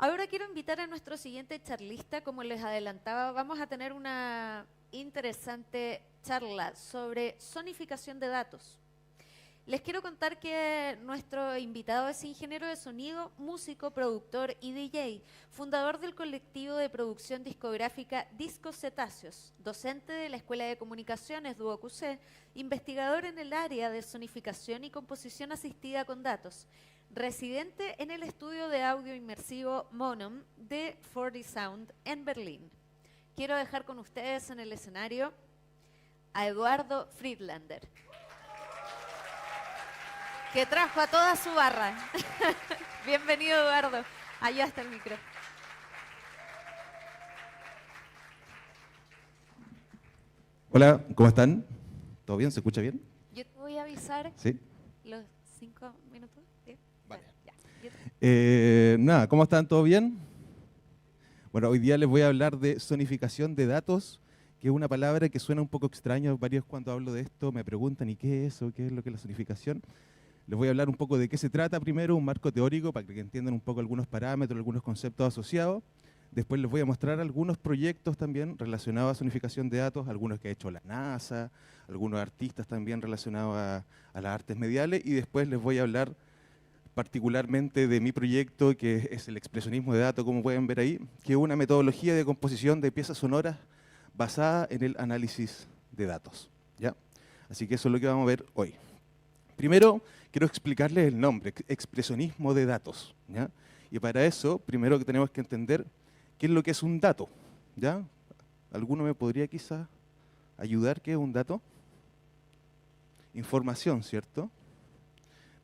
Ahora quiero invitar a nuestro siguiente charlista. Como les adelantaba, vamos a tener una interesante charla sobre zonificación de datos. Les quiero contar que nuestro invitado es ingeniero de sonido, músico, productor y DJ, fundador del colectivo de producción discográfica Discos Cetáceos, docente de la Escuela de Comunicaciones DuoQC, investigador en el área de zonificación y composición asistida con datos, residente en el estudio de audio inmersivo Monom de 4D Sound en Berlín. Quiero dejar con ustedes en el escenario a Eduardo Friedlander, que trajo a toda su barra. Bienvenido, Eduardo. Allá está el micro. Hola, ¿cómo están? ¿Todo bien? ¿Se escucha bien? Yo te voy a avisar. Sí. Los 5 minutos. ¿Sí? Vale. Ya. Nada, ¿cómo están? ¿Todo bien? Bueno, hoy día les voy a hablar de zonificación de datos, que es una palabra que suena un poco extraña. Varios cuando hablo de esto me preguntan, ¿y qué es eso? ¿Qué es lo que es la zonificación? Les voy a hablar un poco de qué se trata primero, un marco teórico para que entiendan un poco algunos parámetros, algunos conceptos asociados. Después les voy a mostrar algunos proyectos también relacionados a zonificación de datos, algunos que ha hecho la NASA, algunos artistas también relacionados a las artes mediales, y después les voy a hablar particularmente de mi proyecto, que es el expresionismo de datos, como pueden ver ahí, que es una metodología de composición de piezas sonoras basada en el análisis de datos, ¿ya? Así que eso es lo que vamos a ver hoy. Primero, quiero explicarles el nombre, expresionismo de datos, ¿ya? Y para eso, primero que tenemos que entender qué es lo que es un dato, ¿ya? ¿Alguno me podría quizás ayudar? ¿Qué es un dato? Información, ¿cierto?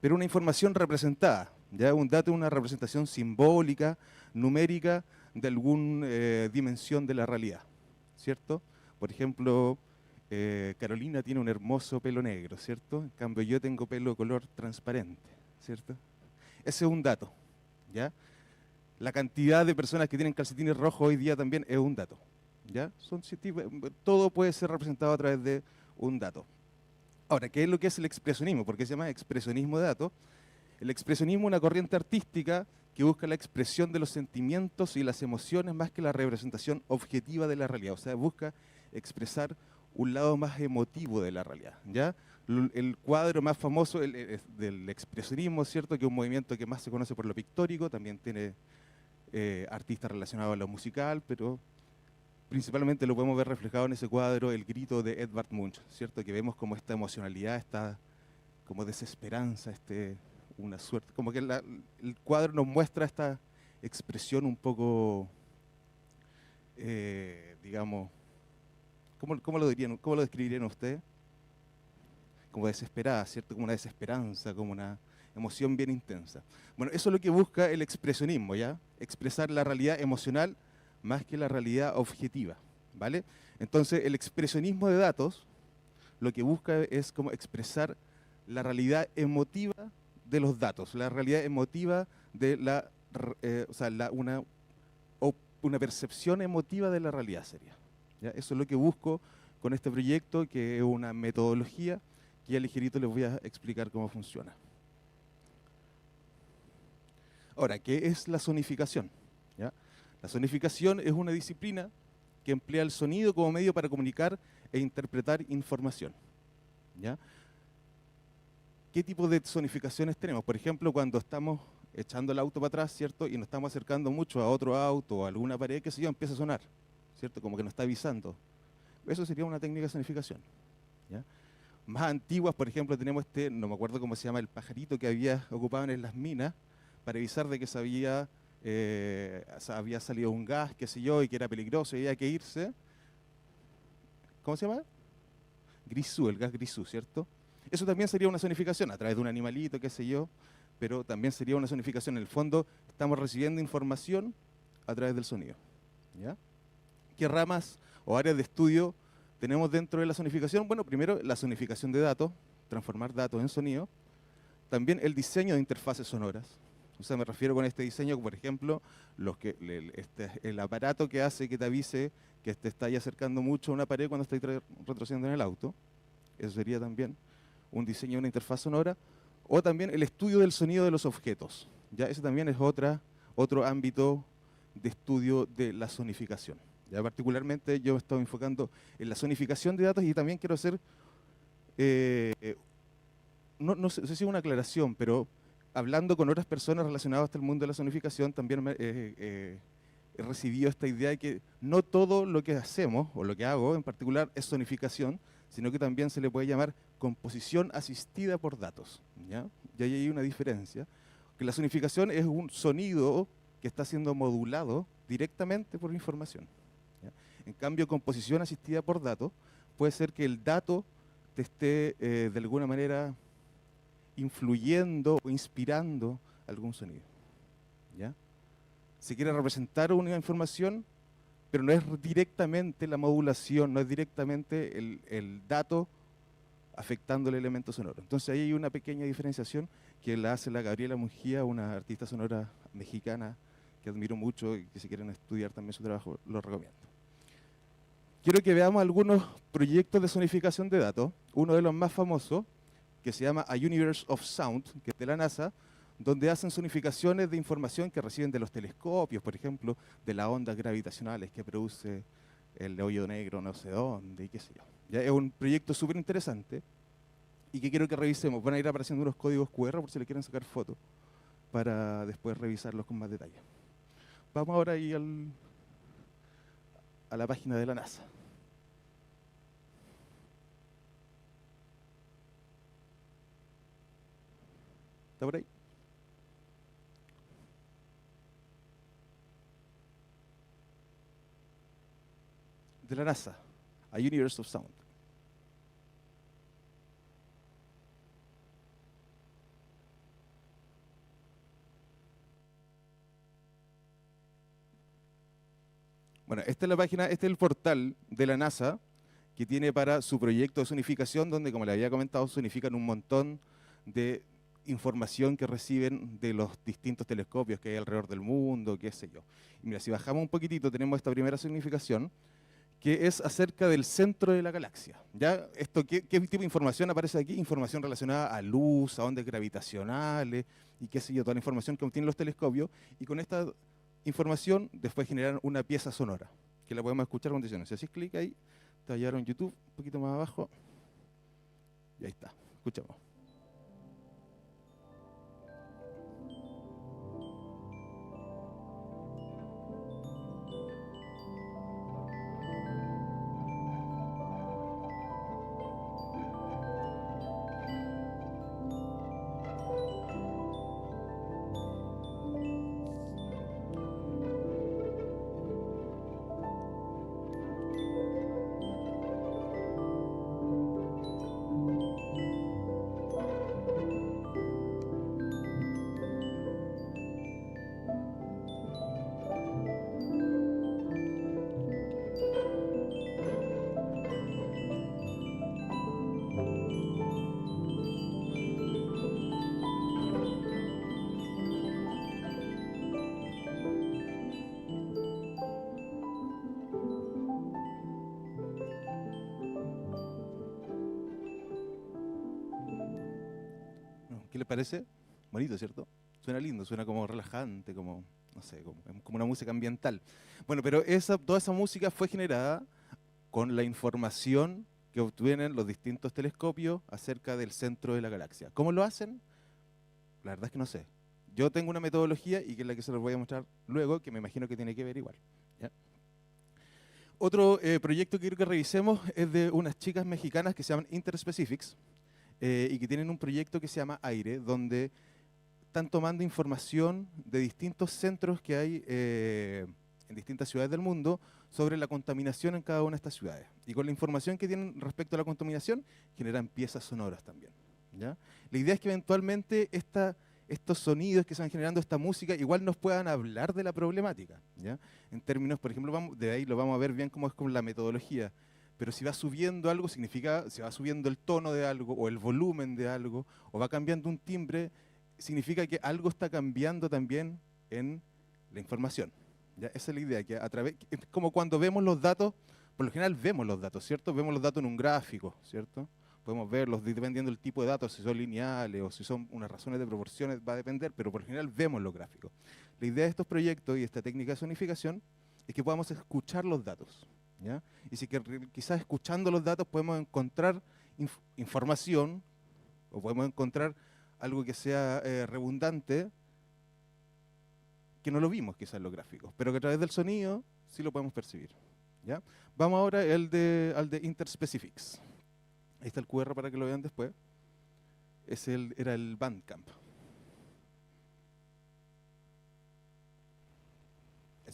Pero una información representada, ¿ya? Un dato es una representación simbólica, numérica, de alguna dimensión de la realidad, ¿cierto? Por ejemplo, Carolina tiene un hermoso pelo negro, ¿cierto? En cambio yo tengo pelo de color transparente, ¿cierto? Ese es un dato, ¿ya? La cantidad de personas que tienen calcetines rojos hoy día también es un dato, ¿ya? Todo puede ser representado a través de un dato. Ahora, ¿qué es lo que es el expresionismo? ¿Por qué se llama expresionismo de datos? El expresionismo es una corriente artística que busca la expresión de los sentimientos y las emociones más que la representación objetiva de la realidad. O sea, busca expresar un lado más emotivo de la realidad, ¿ya? El cuadro más famoso del expresionismo, ¿cierto? Que es un movimiento que más se conoce por lo pictórico, también tiene artistas relacionados a lo musical, pero principalmente lo podemos ver reflejado en ese cuadro, El grito de Edvard Munch, ¿cierto? Que vemos como esta emocionalidad, esta como desesperanza, una suerte, como que el cuadro nos muestra esta expresión un poco, digamos, ¿cómo lo dirían, cómo lo describirían ustedes? Como desesperada, ¿cierto? Como una desesperanza, como una emoción bien intensa. Bueno, eso es lo que busca el expresionismo, ¿ya? Expresar la realidad emocional más que la realidad objetiva, ¿vale? Entonces, el expresionismo de datos lo que busca es como expresar la realidad emotiva de los datos, la realidad emotiva de o sea, una percepción emotiva de la realidad sería, ¿ya? Eso es lo que busco con este proyecto, que es una metodología que ya ligerito les voy a explicar cómo funciona. Ahora, ¿qué es la zonificación? ¿Ya? La zonificación es una disciplina que emplea el sonido como medio para comunicar e interpretar información, ¿ya? ¿Qué tipo de zonificaciones tenemos? Por ejemplo, cuando estamos echando el auto para atrás, ¿cierto? Y nos estamos acercando mucho a otro auto o a alguna pared, qué sé yo, empieza a sonar, ¿cierto? Como que nos está avisando. Eso sería una técnica de zonificación, ¿ya? Más antiguas, por ejemplo, tenemos no me acuerdo cómo se llama, el pajarito que ocupaban en las minas para avisar de que había salido un gas, qué sé yo, y que era peligroso y había que irse. ¿Cómo se llama? Grisú, el gas grisú, ¿cierto? Eso también sería una zonificación a través de un animalito, qué sé yo, pero también sería una zonificación. En el fondo, estamos recibiendo información a través del sonido, ¿ya? ¿Qué ramas o áreas de estudio tenemos dentro de la zonificación? Bueno, primero, la zonificación de datos, transformar datos en sonido. También el diseño de interfaces sonoras. O sea, me refiero con este diseño, por ejemplo, el aparato que hace que te avise que te está ya acercando mucho a una pared cuando estás retrocediendo en el auto. Eso sería también un diseño de una interfaz sonora. O también el estudio del sonido de los objetos. Ya, ese también es otro ámbito de estudio de la zonificación. Ya particularmente yo me he estado enfocando en la zonificación de datos y también quiero hacer, no sé si es una aclaración, pero hablando con otras personas relacionadas hasta el mundo de la zonificación, también he recibido esta idea de que no todo lo que hacemos, o lo que hago en particular, es zonificación, sino que también se le puede llamar composición asistida por datos, ¿ya? Y ahí hay una diferencia, que la zonificación es un sonido que está siendo modulado directamente por información, ¿ya? En cambio, composición asistida por datos puede ser que el dato te esté de alguna manera influyendo o inspirando algún sonido, ¿ya? Se quiere representar una información, pero no es directamente la modulación, no es directamente el dato afectando el elemento sonoro. Entonces ahí hay una pequeña diferenciación que la hace la Gabriela Mungía, una artista sonora mexicana que admiro mucho y que si quieren estudiar también su trabajo, lo recomiendo. Quiero que veamos algunos proyectos de sonificación de datos. Uno de los más famosos, que se llama A Universe of Sound, que es de la NASA, donde hacen sonificaciones de información que reciben de los telescopios, por ejemplo, de las ondas gravitacionales que produce el hoyo negro no sé dónde y qué sé yo. Ya es un proyecto súper interesante y que quiero que revisemos. Van a ir apareciendo unos códigos QR por si le quieren sacar fotos para después revisarlos con más detalle. Vamos ahora ahí a la página de la NASA. ¿Está por ahí? De la NASA, A Universe of Sound. Bueno, esta es la página, este es el portal de la NASA que tiene para su proyecto de zonificación, donde, como le había comentado, zonifican un montón de información que reciben de los distintos telescopios que hay alrededor del mundo, qué sé yo. Y mira, si bajamos un poquitito, tenemos esta primera zonificación, que es acerca del centro de la galaxia. ¿Ya? ¿Qué tipo de información aparece aquí? Información relacionada a luz, a ondas gravitacionales, y qué sé yo, toda la información que obtienen los telescopios, y con esta información después generan una pieza sonora, que la podemos escuchar con condiciones. Si haces clic ahí, te va a llevar a un YouTube, un poquito más abajo, y ahí está, escuchamos. ¿Qué les parece? Bonito, ¿cierto? Suena lindo, suena como relajante, como, no sé, como una música ambiental. Bueno, pero toda esa música fue generada con la información que obtienen los distintos telescopios acerca del centro de la galaxia. ¿Cómo lo hacen? La verdad es que no sé. Yo tengo una metodología y que es la que se los voy a mostrar luego, que me imagino que tiene que ver igual, ¿ya? Otro proyecto que quiero que revisemos es de unas chicas mexicanas que se llaman Interspecifics, y que tienen un proyecto que se llama AIRE, donde están tomando información de distintos centros que hay en distintas ciudades del mundo sobre la contaminación en cada una de estas ciudades. Y con la información que tienen respecto a la contaminación, generan piezas sonoras también, ¿ya? La idea es que eventualmente estos sonidos que se van generando, esta música, igual nos puedan hablar de la problemática, ¿ya? En términos, por ejemplo, de ahí lo vamos a ver bien cómo es con la metodología. Pero si va subiendo algo, significa, si va subiendo el tono de algo, o el volumen de algo, o va cambiando un timbre, significa que algo está cambiando también en la información. ¿Ya? Esa es la idea, que es como cuando vemos los datos, por lo general vemos los datos, ¿cierto? Vemos los datos en un gráfico, ¿cierto? Podemos verlos dependiendo del tipo de datos, si son lineales o si son unas razones de proporciones, va a depender, pero por lo general vemos los gráficos. La idea de estos proyectos y esta técnica de zonificación es que podamos escuchar los datos, ¿ya? Y si que quizás escuchando los datos podemos encontrar información o podemos encontrar algo que sea redundante, que no lo vimos quizás en los gráficos, pero que a través del sonido sí lo podemos percibir, ¿ya? Vamos ahora al de Interspecifics. Ahí está el QR para que lo vean después. Era el Bandcamp.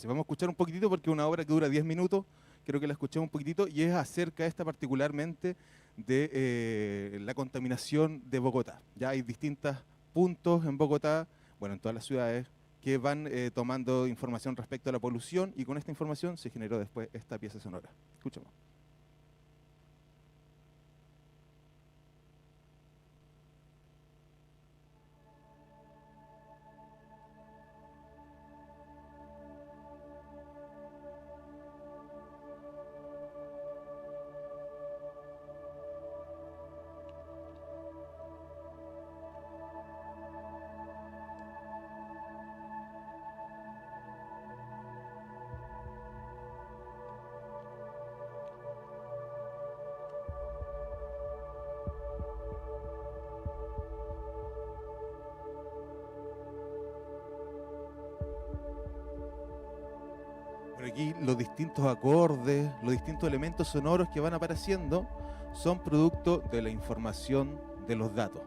Vamos a escuchar un poquitito porque es una obra que dura 10 minutos. Quiero que la escuchemos un poquitito y es acerca esta particularmente de la contaminación de Bogotá. Ya hay distintos puntos en Bogotá, bueno, en todas las ciudades, que van tomando información respecto a la polución y con esta información se generó después esta pieza sonora. Escuchemos. Por aquí los distintos acordes, los distintos elementos sonoros que van apareciendo son producto de la información de los datos,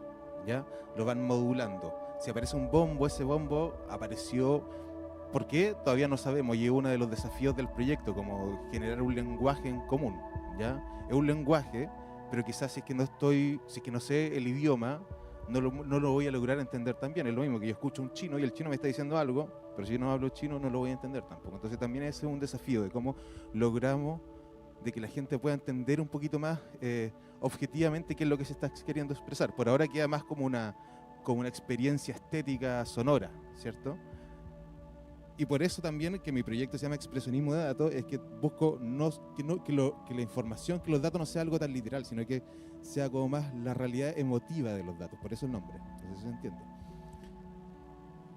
¿ya? Lo van modulando. Si aparece un bombo, ese bombo apareció, ¿por qué? Todavía no sabemos y es uno de los desafíos del proyecto, como generar un lenguaje en común, ¿ya? Es un lenguaje, pero quizás si es que no sé el idioma, no lo voy a lograr entender tan bien. Es lo mismo que yo escucho un chino y el chino me está diciendo algo, pero si yo no hablo chino no lo voy a entender tampoco. Entonces también ese es un desafío de cómo logramos de que la gente pueda entender un poquito más objetivamente qué es lo que se está queriendo expresar. Por ahora queda más como una experiencia estética sonora, ¿cierto? Y por eso también que mi proyecto se llama Expresionismo de Datos, es que busco que la información, que los datos no sea algo tan literal, sino que sea como más la realidad emotiva de los datos. Por eso el nombre. Entonces se entiende.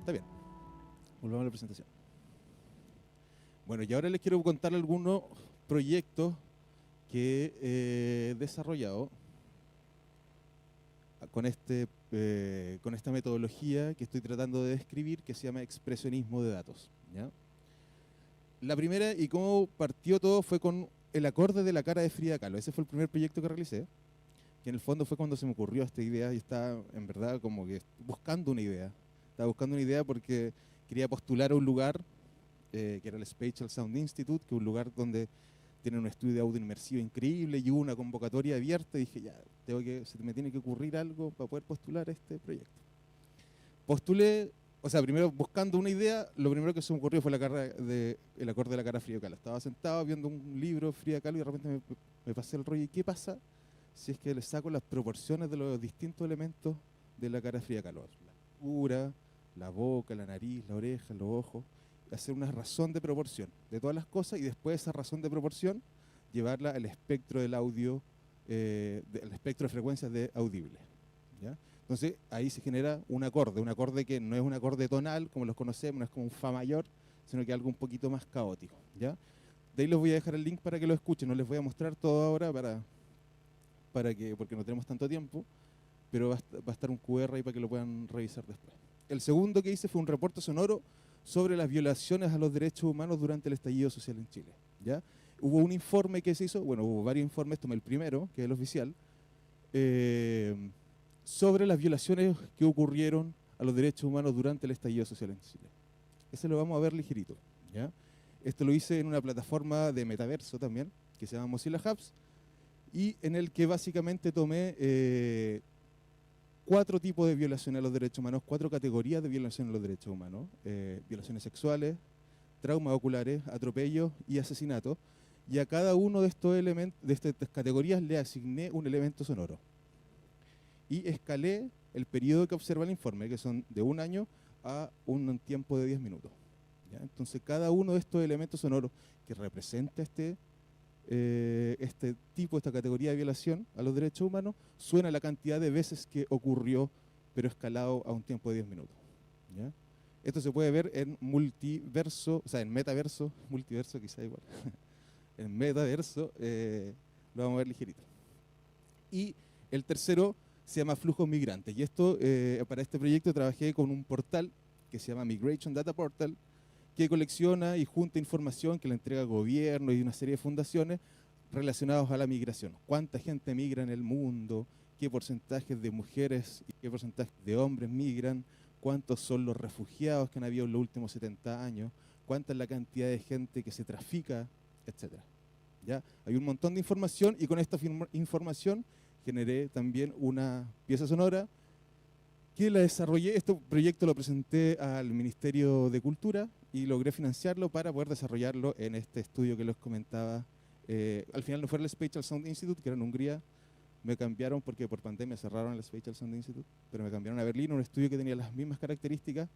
Está bien. Volvamos a la presentación. Bueno, y ahora les quiero contar algunos proyectos que he desarrollado con esta metodología que estoy tratando de describir, que se llama expresionismo de datos, ¿ya? La primera y cómo partió todo fue con el acorde de la cara de Frida Kahlo. Ese fue el primer proyecto que realicé, que en el fondo fue cuando se me ocurrió esta idea y estaba en verdad como que buscando una idea. Estaba buscando una idea porque quería postular a un lugar que era el Spatial Sound Institute, que es un lugar donde tienen un estudio de audio inmersivo increíble y hubo una convocatoria abierta y dije, ya, se me tiene que ocurrir algo para poder postular a este proyecto. Postulé, o sea, primero buscando una idea, lo primero que se me ocurrió fue el acorde de la cara de Frida Kahlo. Estaba sentado viendo un libro Frida Kahlo y de repente me pasé el rollo. ¿Y qué pasa si es que le saco las proporciones de los distintos elementos de la cara de Frida Kahlo? La altura, la boca, la nariz, la oreja, los ojos. Hacer una razón de proporción de todas las cosas y después esa razón de proporción llevarla al espectro del audio, al espectro de frecuencias de audible, ¿ya? Entonces ahí se genera un acorde que no es un acorde tonal como los conocemos, no es como un fa mayor, sino que algo un poquito más caótico, ¿ya? De ahí les voy a dejar el link para que lo escuchen, no les voy a mostrar todo ahora porque no tenemos tanto tiempo, pero va a estar un QR ahí para que lo puedan revisar después. El segundo que hice fue un reporte sonoro sobre las violaciones a los derechos humanos durante el estallido social en Chile, ¿ya? Hubo un informe que se hizo, bueno, hubo varios informes, tomé el primero, que es el oficial, sobre las violaciones que ocurrieron a los derechos humanos durante el estallido social en Chile. Ese lo vamos a ver ligerito, ¿ya? Esto lo hice en una plataforma de metaverso también, que se llama Mozilla Hubs, y en el que básicamente tomé 4 tipos de violaciones a los derechos humanos, 4 categorías de violaciones a los derechos humanos, violaciones sexuales, traumas oculares, atropellos y asesinatos, y a cada uno de estos elementos, de estas categorías, le asigné un elemento sonoro. Y escalé el periodo que observa el informe, que son de 1 año a un tiempo de 10 minutos. ¿Ya? Entonces cada uno de estos elementos sonoros que representa esta categoría de violación a los derechos humanos, suena la cantidad de veces que ocurrió, pero escalado a un tiempo de 10 minutos. ¿Ya? Esto se puede ver en multiverso, o sea, en metaverso, multiverso quizá igual, en metaverso, lo vamos a ver ligerito. Y el tercero se llama Flujos Migrantes, y esto, para este proyecto trabajé con un portal que se llama Migration Data Portal, que colecciona y junta información que le entrega el gobierno y una serie de fundaciones relacionados a la migración. ¿Cuánta gente migra en el mundo? ¿Qué porcentajes de mujeres y qué porcentajes de hombres migran? ¿Cuántos son los refugiados que han habido en los últimos 70 años? ¿Cuánta es la cantidad de gente que se trafica? Etcétera. ¿Ya? Hay un montón de información y con esta información generé también una pieza sonora que la desarrollé. Este proyecto lo presenté al Ministerio de Cultura y logré financiarlo para poder desarrollarlo en este estudio que les comentaba. Al final no fue el Spatial Sound Institute, que era en Hungría. Me cambiaron porque por pandemia cerraron el Spatial Sound Institute, pero me cambiaron a Berlín, un estudio que tenía las mismas características,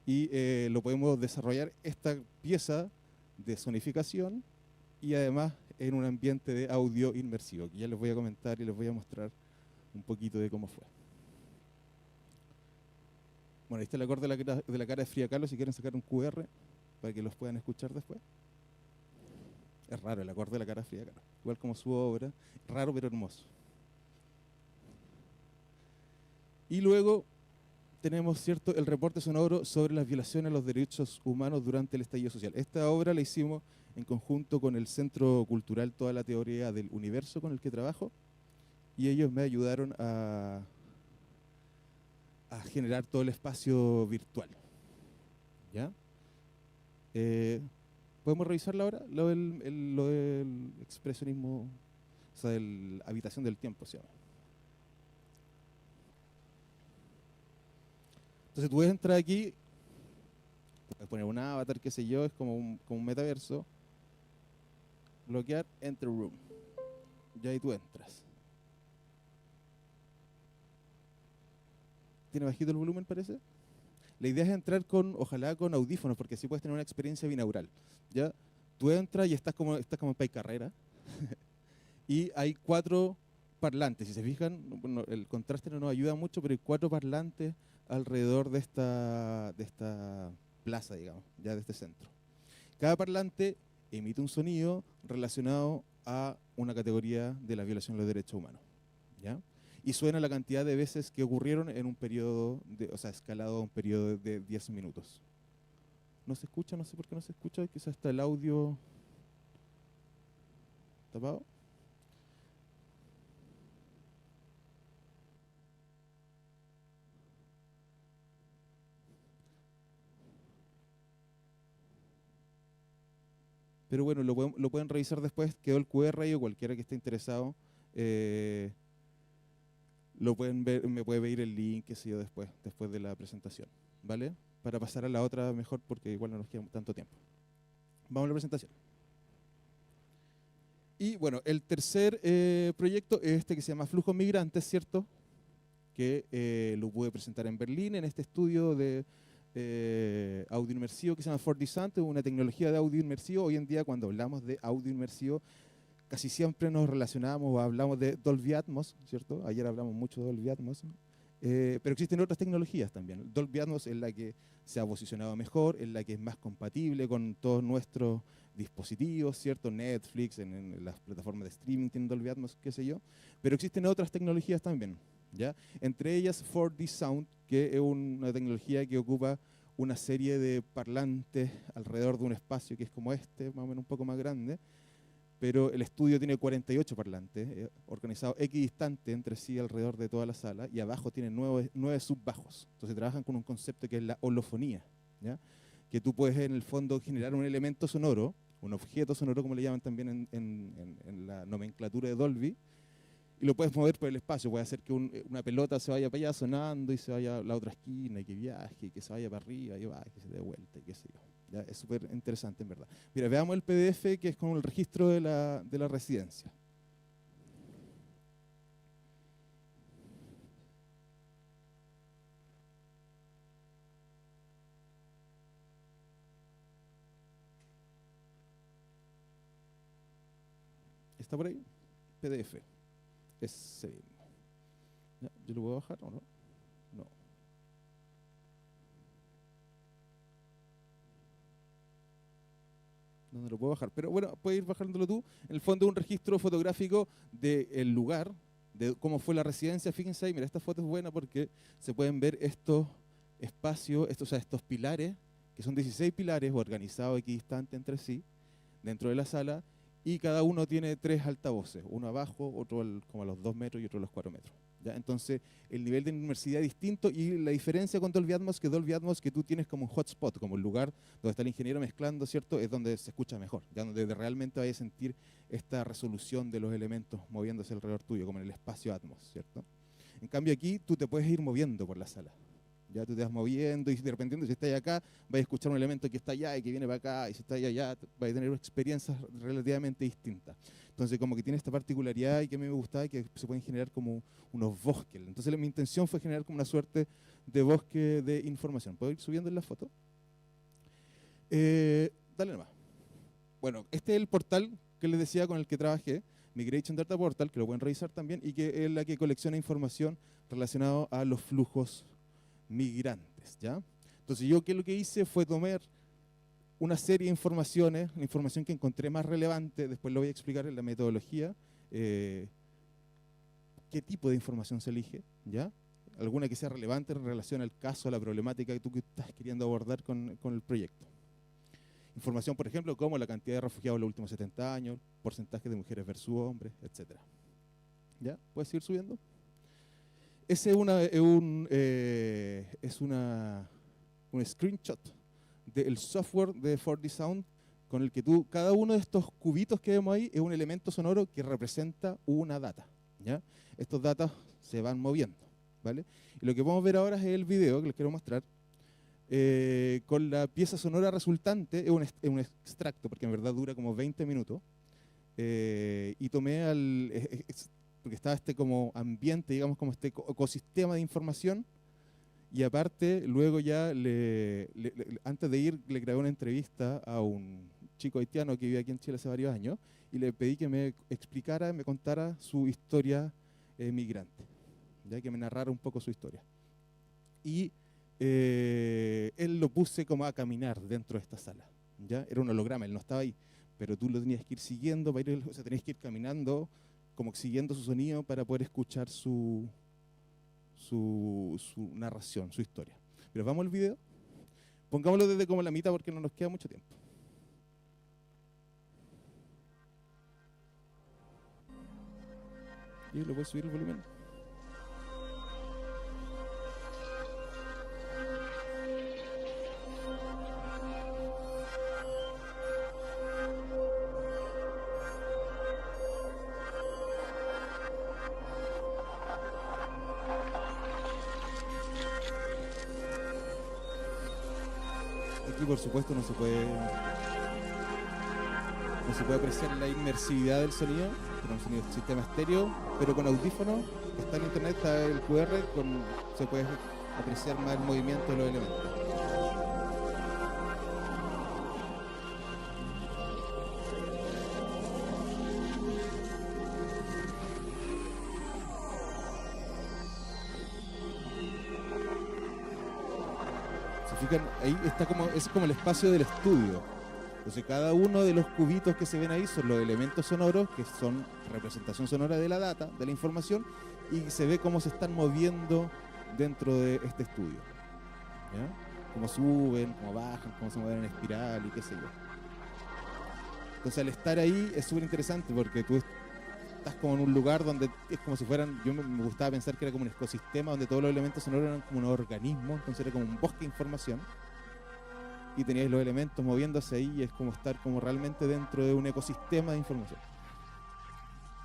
y lo podemos desarrollar esta pieza de sonificación y además en un ambiente de audio inmersivo, que ya les voy a comentar y les voy a mostrar un poquito de cómo fue. Bueno, ahí está el acorde de la cara de Frida Kahlo, si quieren sacar un QR para que los puedan escuchar después. Es raro el acorde de la cara de Frida Kahlo, igual como su obra, raro pero hermoso. Y luego tenemos, ¿cierto?, el reporte sonoro sobre las violaciones a los derechos humanos durante el estallido social. Esta obra la hicimos en conjunto con el Centro Cultural Toda la Teoría del Universo, con el que trabajo, y ellos me ayudaron a generar todo el espacio virtual. ¿Ya? ¿Podemos revisarla ahora? Lo del expresionismo, o sea, la habitación del tiempo se llama. Entonces tú puedes entrar aquí, puedes poner un avatar, qué sé yo, es como un metaverso, bloquear, enter room, y ahí tú entras. ¿Tiene bajito el volumen, parece? La idea es entrar ojalá con audífonos, porque así puedes tener una experiencia binaural. ¿Ya? Tú entras y estás como en Pay Carrera, y hay 4 parlantes. Si se fijan, bueno, el contraste no nos ayuda mucho, pero hay 4 parlantes alrededor de esta plaza, digamos, ya de este centro. Cada parlante emite un sonido relacionado a una categoría de la violación de los derechos humanos. ¿Ya? Y suena la cantidad de veces que ocurrieron en un periodo, escalado a un periodo de 10 minutos. ¿No se escucha? No sé por qué no se escucha, quizás está el audio tapado. Pero bueno, lo pueden revisar después, quedó el QR ahí, o cualquiera que esté interesado, lo pueden ver, me puede pedir el link, qué sé yo, después de la presentación, ¿vale? Para pasar a la otra mejor, porque igual no nos queda tanto tiempo. Vamos a la presentación. Y bueno, el tercer proyecto es este que se llama Flujos Migrantes, ¿cierto? Que lo pude presentar en Berlín, en este estudio de audio inmersivo que se llama 4D Sound, una tecnología de audio inmersivo. Hoy en día, cuando hablamos de audio inmersivo, casi siempre nos relacionamos o hablamos de Dolby Atmos, ¿cierto? Ayer hablamos mucho de Dolby Atmos, pero existen otras tecnologías también. Dolby Atmos es la que se ha posicionado mejor, es la que es más compatible con todos nuestros dispositivos, ¿cierto? Netflix, en las plataformas de streaming tienen Dolby Atmos, qué sé yo, pero existen otras tecnologías también, ¿ya? Entre ellas 4D Sound, que es una tecnología que ocupa una serie de parlantes alrededor de un espacio que es como este, más o menos un poco más grande, pero el estudio tiene 48 parlantes, organizados equidistante entre sí alrededor de toda la sala, y abajo tiene 9 subbajos. Entonces trabajan con un concepto que es la holofonía, ¿ya? Que tú puedes en el fondo generar un elemento sonoro, un objeto sonoro como le llaman también en la nomenclatura de Dolby, y lo puedes mover por el espacio. Puedes hacer que una pelota se vaya para allá sonando y se vaya a la otra esquina y que viaje, y que se vaya para arriba y baje, que se dé vuelta y qué sé yo. ¿Ya? Es súper interesante en verdad. Mira, veamos el PDF que es como el registro de la residencia. ¿Está por ahí? PDF. Ese mismo. ¿Ya? ¿Yo lo puedo bajar o no? No. No lo puedo bajar. Pero bueno, puedes ir bajándolo tú. En el fondo, un registro fotográfico del lugar, de cómo fue la residencia. Fíjense ahí, mira, esta foto es buena porque se pueden ver estos espacios, estos pilares, que son 16 pilares organizados equidistantes entre sí, dentro de la sala, y cada uno tiene 3 altavoces, uno abajo, otro como a los 2 metros y otro a los 4 metros. ¿Ya? Entonces, el nivel de inmersividad es distinto, y la diferencia con Dolby Atmos, que tú tienes como un hotspot, como el lugar donde está el ingeniero mezclando, ¿cierto? Es donde se escucha mejor, ya donde realmente vayas a sentir esta resolución de los elementos moviéndose alrededor tuyo, como en el espacio Atmos, ¿cierto? En cambio aquí tú te puedes ir moviendo por la sala. Ya tú te vas moviendo y dependiendo si estás acá, vas a escuchar un elemento que está allá y que viene para acá, y si está allá, vas a tener experiencias relativamente distintas. Entonces como que tiene esta particularidad, y que a mí me gustaba, que se pueden generar como unos bosques. Entonces mi intención fue generar como una suerte de bosque de información. ¿Puedo ir subiendo en la foto? Dale nomás. Bueno, este es el portal que les decía con el que trabajé, Migration Data Portal, que lo pueden revisar también, y que es la que colecciona información relacionada a los flujos migrantes, ¿ya? Entonces yo lo que hice fue tomar una serie de informaciones, la información que encontré más relevante, después lo voy a explicar en la metodología, qué tipo de información se elige, ¿ya? Alguna que sea relevante en relación al caso, a la problemática que tú estás queriendo abordar con el proyecto. Información, por ejemplo, como la cantidad de refugiados en los últimos 70 años, porcentaje de mujeres versus hombres, etc. ¿Ya? ¿Puedes seguir subiendo? Ese es un screenshot del software de 4D Sound, con el que cada uno de estos cubitos que vemos ahí es un elemento sonoro que representa una data, ¿ya? Estos datos se van moviendo, ¿vale? Y lo que vamos a ver ahora es el video que les quiero mostrar. Con la pieza sonora resultante, es un extracto, porque en verdad dura como 20 minutos, y tomé porque estaba este como ambiente, digamos, como este ecosistema de información, y aparte, luego ya, antes de ir, le grabé una entrevista a un chico haitiano que vive aquí en Chile hace varios años, y le pedí que me explicara, me contara su historia migrante, ya que me narrara un poco su historia. Y él lo puse como a caminar dentro de esta sala, ¿ya? Era un holograma, él no estaba ahí, pero tú lo tenías que ir siguiendo, o sea, tenías que ir caminando, como siguiendo su sonido para poder escuchar su narración, su historia. Pero vamos al video. Pongámoslo desde como la mitad porque no nos queda mucho tiempo. ¿Y lo puedes subir el volumen? Aquí por supuesto no se puede apreciar la inmersividad del sonido, con un sonido sistema estéreo, pero con audífonos, está en internet, está el QR, se puede apreciar más el movimiento de los elementos. Ahí está es como el espacio del estudio. Entonces cada uno de los cubitos que se ven ahí son los elementos sonoros, que son representación sonora de la data, de la información, y se ve cómo se están moviendo dentro de este estudio, ¿ya? Cómo suben, cómo bajan, cómo se mueven en espiral y qué sé yo. Entonces al estar ahí es súper interesante porque tú estás como en un lugar donde es como si fueran, yo me gustaba pensar que era como un ecosistema donde todos los elementos sonoros eran como un organismo, entonces era como un bosque de información, y teníais los elementos moviéndose ahí, y es como estar como realmente dentro de un ecosistema de información.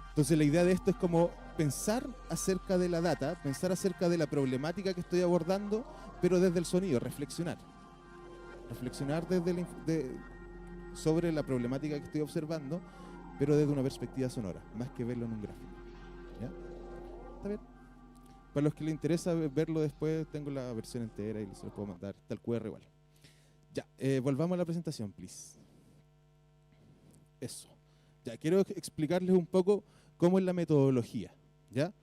Entonces la idea de esto es como pensar acerca de la data, pensar acerca de la problemática que estoy abordando, pero desde el sonido, reflexionar sobre la problemática que estoy observando, pero desde una perspectiva sonora, más que verlo en un gráfico. ¿Ya? ¿Está bien? Para los que les interesa verlo después, tengo la versión entera y se los puedo mandar. Está el QR igual. Ya, volvamos a la presentación, please. Eso. Ya, quiero explicarles un poco cómo es la metodología, ¿ya?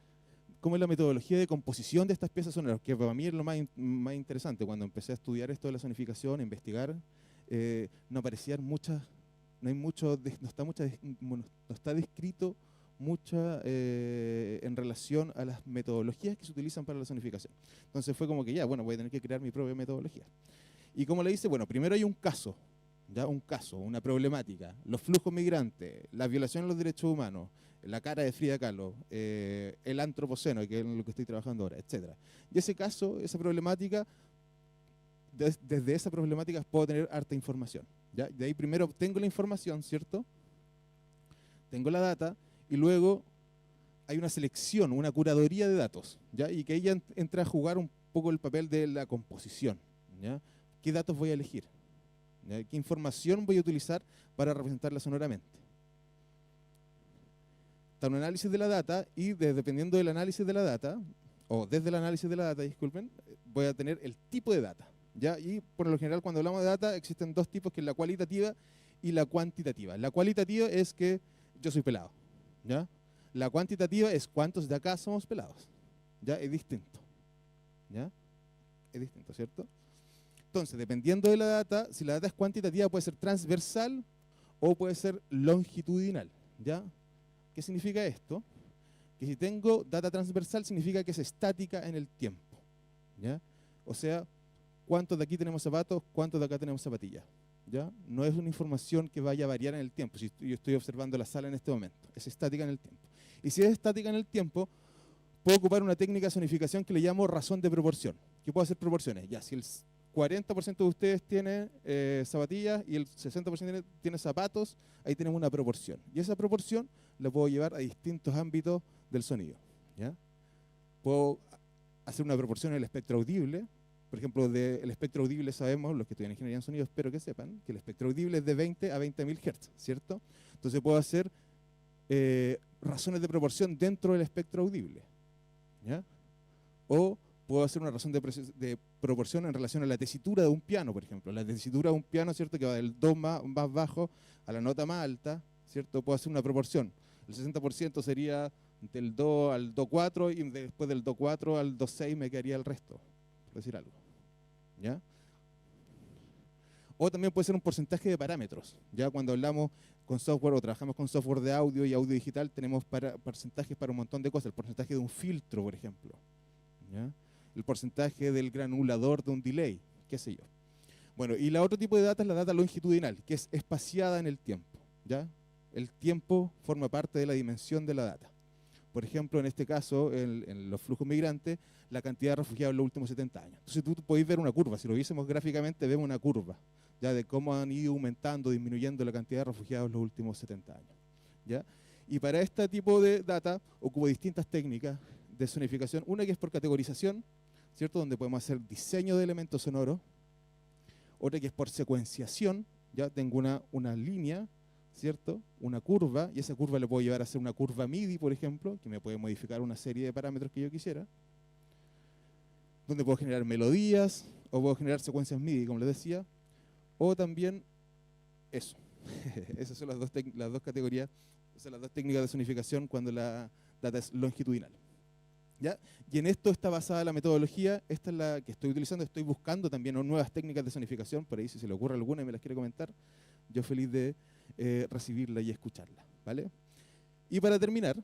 Cómo es la metodología de composición de estas piezas sonoras, que para mí es lo más interesante. Cuando empecé a estudiar esto de la sonificación, a investigar, no aparecían muchas, no hay mucho, no está descrito mucha en relación a las metodologías que se utilizan para la sonificación. Entonces fue como que ya, bueno, voy a tener que crear mi propia metodología. Y como le dice, bueno, primero hay un caso, ¿ya? Un caso, una problemática, los flujos migrantes, la violación de los derechos humanos, la cara de Frida Kahlo, el antropoceno, que es lo que estoy trabajando ahora, etc. Y ese caso, esa problemática, desde esa problemática puedo tener harta información, ¿ya? De ahí primero obtengo la información, ¿cierto? Tengo la data y luego hay una selección, una curaduría de datos, ¿ya? Y que ella entra a jugar un poco el papel de la composición, ¿ya? ¿Qué datos voy a elegir? ¿Ya? ¿Qué información voy a utilizar para representarla sonoramente? Está un análisis de la data y dependiendo del análisis de la data, o desde el análisis de la data, disculpen, voy a tener el tipo de data, ¿ya? Y por lo general cuando hablamos de data existen dos tipos, que es la cualitativa y la cuantitativa. La cualitativa es que yo soy pelado, ¿ya? La cuantitativa es cuántos de acá somos pelados, ¿ya? Es distinto, ¿ya? Es distinto, ¿cierto? Entonces, dependiendo de la data, si la data es cuantitativa puede ser transversal o puede ser longitudinal, ¿ya? ¿Qué significa esto? Que si tengo data transversal significa que es estática en el tiempo, ¿ya? O sea, ¿cuántos de aquí tenemos zapatos? ¿Cuántos de acá tenemos zapatillas? ¿Ya? No es una información que vaya a variar en el tiempo. Si yo estoy observando la sala en este momento, es estática en el tiempo. Y si es estática en el tiempo, puedo ocupar una técnica de sonificación que le llamo razón de proporción. ¿Qué puedo hacer proporciones? Ya, si el 40% de ustedes tiene zapatillas y el 60% tiene zapatos, ahí tenemos una proporción. Y esa proporción la puedo llevar a distintos ámbitos del sonido, ¿ya? Puedo hacer una proporción en el espectro audible. Por ejemplo, del espectro audible sabemos, los que estudian ingeniería en sonido, espero que sepan, que el espectro audible es de 20 a 20.000 Hz, ¿cierto? Entonces puedo hacer razones de proporción dentro del espectro audible, ¿ya? O puedo hacer una razón de proporción en relación a la tesitura de un piano, por ejemplo. La tesitura de un piano, ¿cierto?, que va del do más bajo a la nota más alta, ¿cierto? Puedo hacer una proporción. El 60% sería del do al do 4 y después del do 4 al do 6 me quedaría el resto, por decir algo, ¿ya? O también puede ser un porcentaje de parámetros. Ya cuando hablamos con software o trabajamos con software de audio y audio digital, tenemos porcentajes para un montón de cosas. El porcentaje de un filtro, por ejemplo, ¿ya? El porcentaje del granulador de un delay, qué sé yo. Bueno, y la otro tipo de data es la data longitudinal, que es espaciada en el tiempo, ¿ya? El tiempo forma parte de la dimensión de la data. Por ejemplo, en este caso, en los flujos migrantes, la cantidad de refugiados en los últimos 70 años. Entonces tú podéis ver una curva. Si lo viésemos gráficamente, vemos una curva, ya de cómo han ido aumentando, disminuyendo la cantidad de refugiados en los últimos 70 años, ¿ya? Y para este tipo de data ocupo distintas técnicas de sonificación. Una que es por categorización, ¿cierto?, donde podemos hacer diseño de elementos sonoros. Otra que es por secuenciación, ya tengo una línea, ¿cierto?, una curva, y esa curva le puedo llevar a ser una curva MIDI, por ejemplo, que me puede modificar una serie de parámetros que yo quisiera, donde puedo generar melodías, o puedo generar secuencias MIDI, como les decía, o también eso. Esas son las dos categorías, son las dos técnicas de sonificación cuando la data es longitudinal, ¿ya? Y en esto está basada la metodología. Esta es la que estoy utilizando. Estoy buscando también nuevas técnicas de sonificación, por ahí si se le ocurre alguna y me las quiere comentar, yo feliz de recibirla y escucharla, ¿vale? Y para terminar,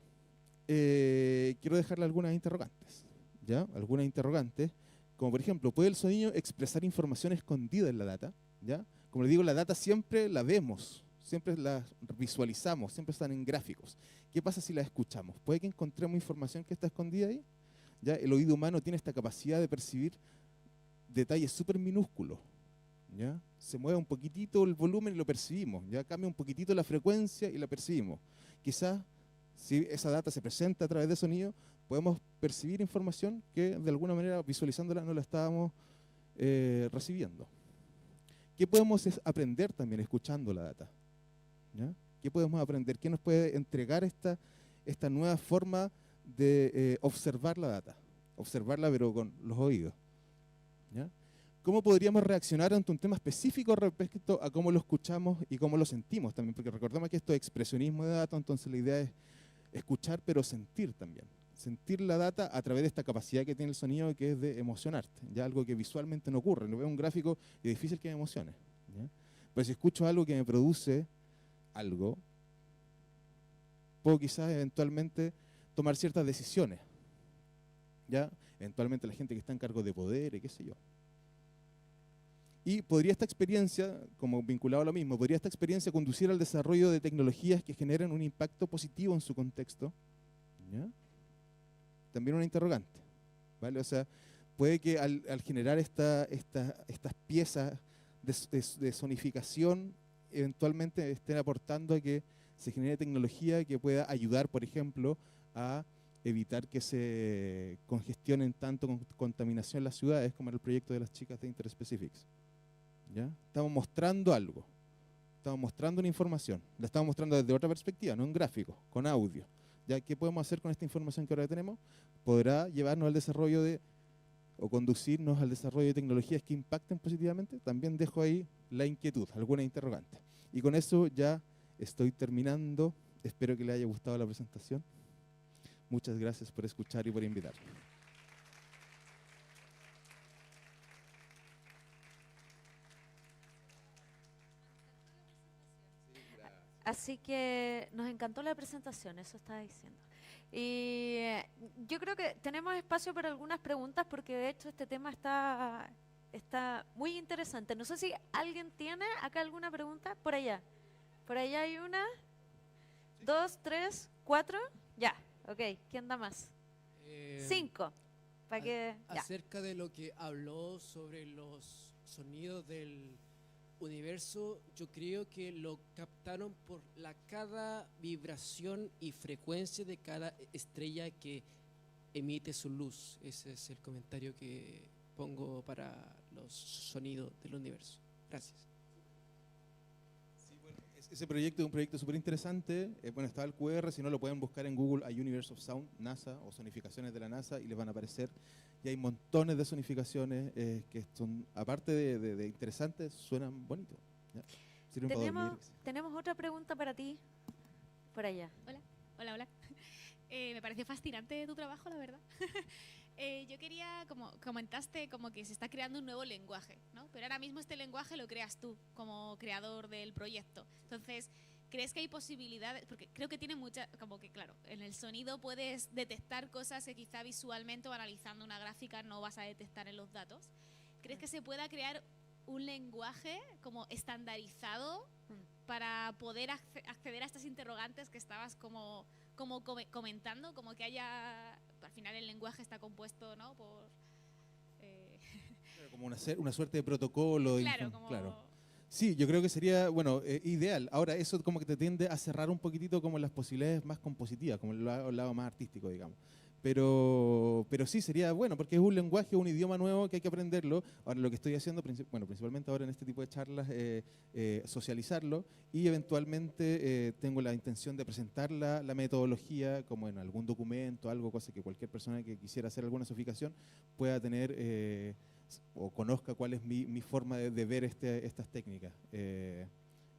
quiero dejarle algunas interrogantes, ¿ya? Algunas interrogantes, como por ejemplo, ¿puede el sonido expresar información escondida en la data? ¿Ya? Como les digo, la data siempre la vemos, siempre la visualizamos, siempre están en gráficos. ¿Qué pasa si la escuchamos? ¿Puede que encontremos información que está escondida ahí? ¿Ya? El oído humano tiene esta capacidad de percibir detalles súper minúsculos, ¿ya? Se mueve un poquitito el volumen y lo percibimos, ya cambia un poquitito la frecuencia y la percibimos. Quizás si esa data se presenta a través de sonido, podemos percibir información que de alguna manera visualizándola no la estábamos recibiendo. ¿Qué podemos aprender también escuchando la data? ¿Ya? ¿Qué podemos aprender? ¿Qué nos puede entregar esta nueva forma de observar la data? Observarla pero con los oídos, ¿ya? ¿Cómo podríamos reaccionar ante un tema específico respecto a cómo lo escuchamos y cómo lo sentimos también? Porque recordemos que esto es expresionismo de datos, entonces la idea es escuchar pero sentir también. Sentir la data a través de esta capacidad que tiene el sonido, que es de emocionarte, ya algo que visualmente no ocurre. No veo un gráfico y es difícil que me emocione, ¿ya? Pero si escucho algo que me produce algo, puedo quizás eventualmente tomar ciertas decisiones, ¿ya? Eventualmente la gente que está en cargo de poder y qué sé yo. Y podría esta experiencia, como vinculado a lo mismo, podría esta experiencia conducir al desarrollo de tecnologías que generen un impacto positivo en su contexto, ¿ya? También una interrogante, ¿vale? O sea, puede que al generar estas piezas de sonificación, eventualmente estén aportando a que se genere tecnología que pueda ayudar, por ejemplo, a evitar que se congestionen tanto con contaminación las ciudades, como en el proyecto de las chicas de Interspecifics, ¿ya? Estamos mostrando algo, estamos mostrando una información, la estamos mostrando desde otra perspectiva, no en gráfico, con audio. ¿Ya? ¿Qué podemos hacer con esta información que ahora tenemos? Podrá llevarnos al desarrollo o conducirnos al desarrollo de tecnologías que impacten positivamente. También dejo ahí la inquietud, alguna interrogante. Y con eso ya estoy terminando. Espero que les haya gustado la presentación. Muchas gracias por escuchar y por invitarme. Así que nos encantó la presentación, eso estaba diciendo. Y yo creo que tenemos espacio para algunas preguntas porque de hecho este tema está muy interesante. No sé si alguien tiene acá alguna pregunta. Por allá. Por allá hay una, dos, tres, cuatro. Ya, ok. ¿Quién da más? Cinco. Para que, ya. Acerca de lo que habló sobre los sonidos del universo, yo creo que lo captaron por cada vibración y frecuencia de cada estrella que emite su luz. Ese es el comentario que pongo para los sonidos del universo. Gracias. Sí, bueno, ese proyecto es un proyecto súper interesante. Bueno, está el QR, si no lo pueden buscar en Google, hay Universe of Sound, NASA, o sonificaciones de la NASA, y les van a aparecer. Y hay montones de sonificaciones que son, aparte de interesantes, suenan bonitos, ¿ya? Sirven para dormir. Tenemos otra pregunta para ti, por allá. Hola. Me pareció fascinante tu trabajo, la verdad. Yo quería, como comentaste, como que se está creando un nuevo lenguaje, ¿no? Pero ahora mismo este lenguaje lo creas tú, como creador del proyecto. Entonces, ¿crees que hay posibilidades? Porque creo que tiene mucha, como que claro, en el sonido puedes detectar cosas que quizá visualmente o analizando una gráfica no vas a detectar en los datos. ¿Crees que se pueda crear un lenguaje como estandarizado para poder acceder a estas interrogantes que estabas como comentando, como que haya, al final el lenguaje está compuesto, ¿no? Por como una suerte de protocolo. Claro, como... Claro. Sí, yo creo que sería, bueno, ideal. Ahora, eso como que te tiende a cerrar un poquitito como las posibilidades más compositivas, como el lado más artístico, digamos. Pero sí sería bueno, porque es un lenguaje, un idioma nuevo que hay que aprenderlo. Ahora lo que estoy haciendo, principalmente ahora en este tipo de charlas, socializarlo, y eventualmente tengo la intención de presentar la metodología como en algún documento, algo, cosa que cualquier persona que quisiera hacer alguna sonificación pueda tener o conozca cuál es mi forma de ver estas técnicas.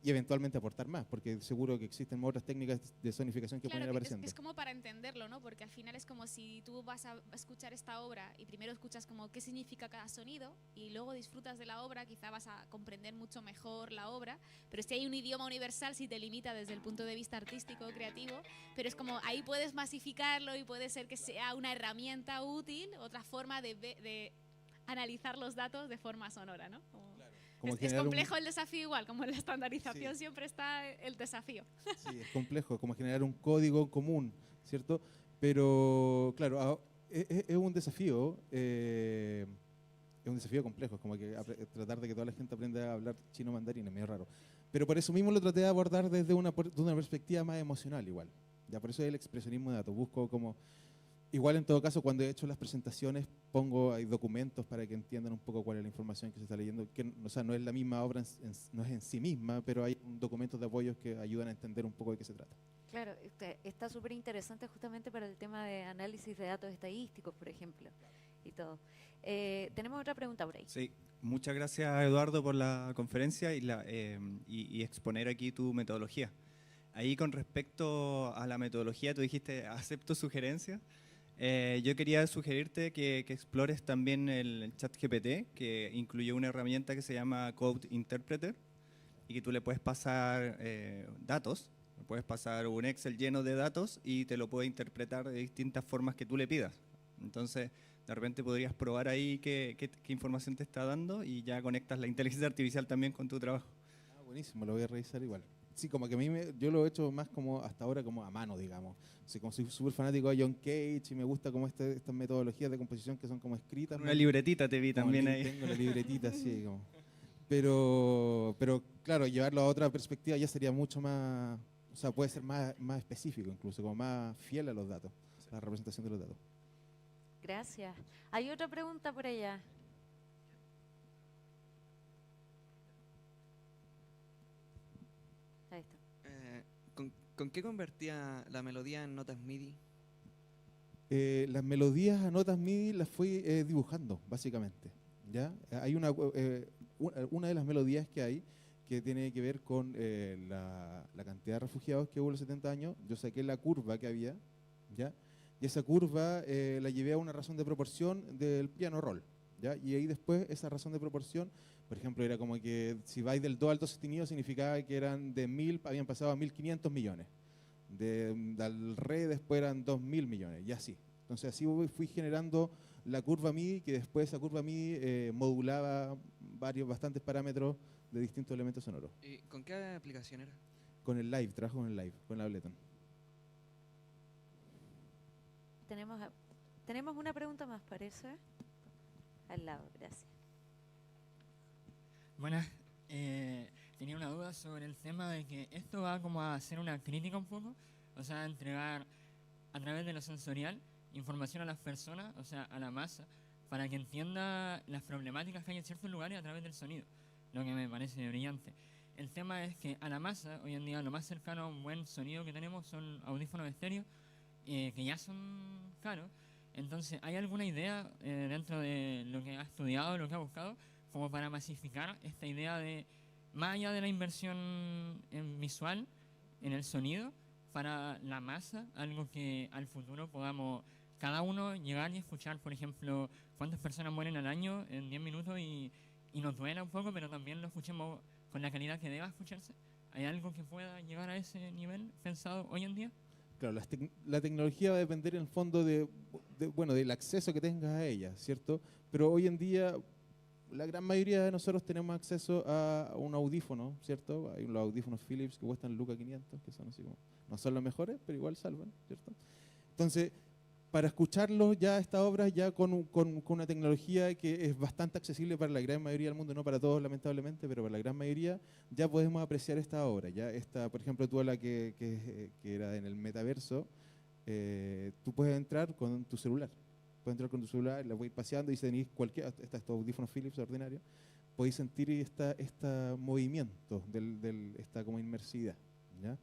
Y eventualmente aportar más, porque seguro que existen otras técnicas de sonificación que pueden ir apareciendo. Es como para entenderlo, ¿no? Porque al final es como si tú vas a escuchar esta obra y primero escuchas como qué significa cada sonido y luego disfrutas de la obra, quizá vas a comprender mucho mejor la obra, pero si hay un idioma universal, si te limita desde el punto de vista artístico o creativo, pero es como ahí puedes masificarlo y puede ser que sea una herramienta útil, otra forma de analizar los datos de forma sonora, ¿no? Es complejo el desafío igual, como en la estandarización sí. Siempre está el desafío. Sí, es complejo, como generar un código común, ¿cierto? Pero, claro, es un desafío complejo, es como que tratar de que toda la gente aprenda a hablar chino mandarín es medio raro. Pero por eso mismo lo traté de abordar desde una perspectiva más emocional igual. Ya por eso es el expresionismo de datos. Busco como... Igual en todo caso, cuando he hecho las presentaciones, hay documentos para que entiendan un poco cuál es la información que se está leyendo. Que, o sea, no es la misma obra, no es en sí misma, pero hay documentos de apoyo que ayudan a entender un poco de qué se trata. Claro, está súper interesante justamente para el tema de análisis de datos estadísticos, por ejemplo. y todo. Tenemos otra pregunta por ahí. Sí, muchas gracias Eduardo por la conferencia y exponer aquí tu metodología. Ahí con respecto a la metodología, tú dijiste, acepto sugerencias. Yo quería sugerirte que explores también el ChatGPT, que incluye una herramienta que se llama Code Interpreter y que tú le puedes pasar datos, le puedes pasar un Excel lleno de datos y te lo puede interpretar de distintas formas que tú le pidas. Entonces, de repente podrías probar ahí qué información te está dando y ya conectas la inteligencia artificial también con tu trabajo. Ah, buenísimo, lo voy a revisar igual. Sí, como que a mí yo lo he hecho más como hasta ahora como a mano, digamos. O sea, como soy súper fanático de John Cage y me gusta como estas metodologías de composición que son como escritas. Una libretita te vi también ahí. Tengo la libretita, sí. Como. Pero claro, llevarlo a otra perspectiva ya sería mucho más, o sea, puede ser más específico incluso, como más fiel a los datos, la representación de los datos. Gracias. Hay otra pregunta por allá. Ahí está. ¿Con qué convertía la melodía en notas MIDI? Las melodías a notas MIDI las fui dibujando, básicamente. ¿Ya? Hay una de las melodías que hay que tiene que ver con la cantidad de refugiados que hubo en los 70 años. Yo saqué la curva que había, ¿ya? Y esa curva la llevé a una razón de proporción del piano roll, ¿ya? Y ahí después esa razón de proporción, por ejemplo, era como que si vais del do al do sostenido significaba que eran de 1000, habían pasado a 1500 millones. Del re después eran 2000 millones, y así. Entonces así fui generando la curva MIDI, que después esa curva MIDI modulaba bastantes parámetros de distintos elementos sonoros. ¿Y con qué aplicación era? Con el live, trabajo con el live, con el Ableton. Tenemos una pregunta más, parece. Al lado, gracias. Buenas, tenía una duda sobre el tema de que esto va como a hacer una crítica un poco, o sea, entregar a través de lo sensorial información a las personas, o sea, a la masa, para que entienda las problemáticas que hay en ciertos lugares a través del sonido, lo que me parece brillante. El tema es que a la masa, hoy en día, lo más cercano a un buen sonido que tenemos son audífonos estéreo, que ya son caros. Entonces, ¿hay alguna idea dentro de lo que ha estudiado, lo que ha buscado, como para masificar esta idea de, más allá de la inversión en visual, en el sonido, para la masa, algo que al futuro podamos cada uno llegar y escuchar, por ejemplo, cuántas personas mueren al año en 10 minutos y nos duela un poco, pero también lo escuchemos con la calidad que deba escucharse? ¿Hay algo que pueda llegar a ese nivel pensado hoy en día? Claro, la tecnología va a depender en el fondo del acceso que tengas a ella, ¿cierto? Pero hoy en día la gran mayoría de nosotros tenemos acceso a un audífono, ¿cierto? Hay los audífonos Philips que cuestan lucas 500, que son así como, no son los mejores, pero igual salvan, ¿cierto? Entonces, para escucharlos ya estas obras, ya con una tecnología que es bastante accesible para la gran mayoría del mundo, no para todos lamentablemente, pero para la gran mayoría, ya podemos apreciar esta obra. Ya esta, por ejemplo, tú a la que era en el metaverso, tú puedes entrar con tu celular. Puedes entrar con tu celular, la voy paseando y si tenéis estos audífonos Philips ordinarios, podéis sentir este movimiento, esta como inmersividad, ¿ya?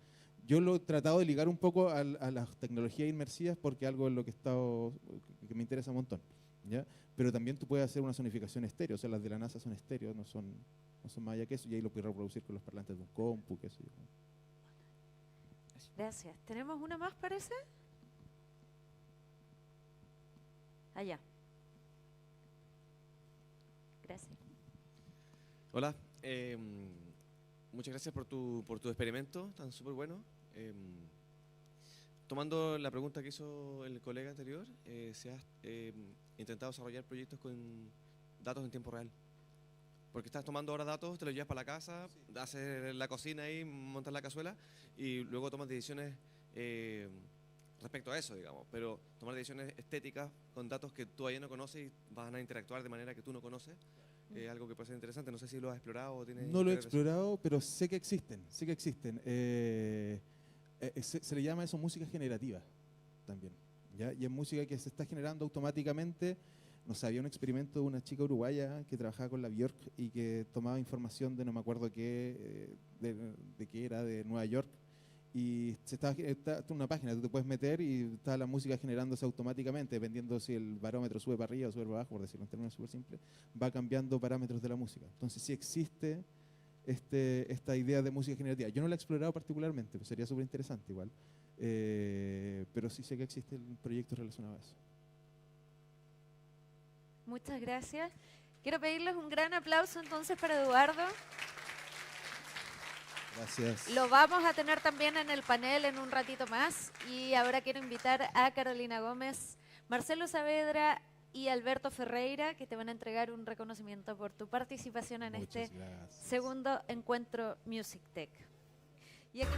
Yo lo he tratado de ligar un poco a las tecnologías inmersivas porque algo es lo que me interesa un montón, ¿ya? Pero también tú puedes hacer una sonificación estéreo, o sea, las de la NASA son estéreo, no son más allá que eso, y ahí lo puedes reproducir con los parlantes de un compu, qué sé yo. Gracias. ¿Tenemos una más, parece? Allá. Gracias. Hola, muchas gracias por tu experimento, tan súper bueno. Tomando la pregunta que hizo el colega anterior, ¿se has intentado desarrollar proyectos con datos en tiempo real? Porque estás tomando ahora datos, te los llevas para la casa, sí, haces la cocina ahí, montas la cazuela y luego tomas decisiones respecto a eso, digamos. Pero tomar decisiones estéticas con datos que tú todavía no conoces y van a interactuar de manera que tú no conoces. Algo que puede ser interesante, no sé si lo has explorado o tienes... No lo he explorado, pero sé que existen, se le llama eso música generativa también, ¿ya? Y es música que se está generando automáticamente. No sé, había un experimento de una chica uruguaya que trabajaba con la Björk y que tomaba información de no me acuerdo qué, de qué era, de Nueva York, y está una página, tú te puedes meter y está la música generándose automáticamente, dependiendo si el barómetro sube para arriba o sube para abajo, por decirlo en términos súper simples, va cambiando parámetros de la música. Entonces sí existe esta idea de música generativa. Yo no la he explorado particularmente, pero sería súper interesante igual, pero sí sé que existen proyectos relacionados a eso. Muchas gracias. Quiero pedirles un gran aplauso entonces para Eduardo. Gracias. Lo vamos a tener también en el panel en un ratito más. Y ahora quiero invitar a Carolina Gómez, Marcelo Saavedra y Alberto Ferreira, que te van a entregar un reconocimiento por tu participación en Muchas este gracias. segundo encuentro Music Tech. Y aquí...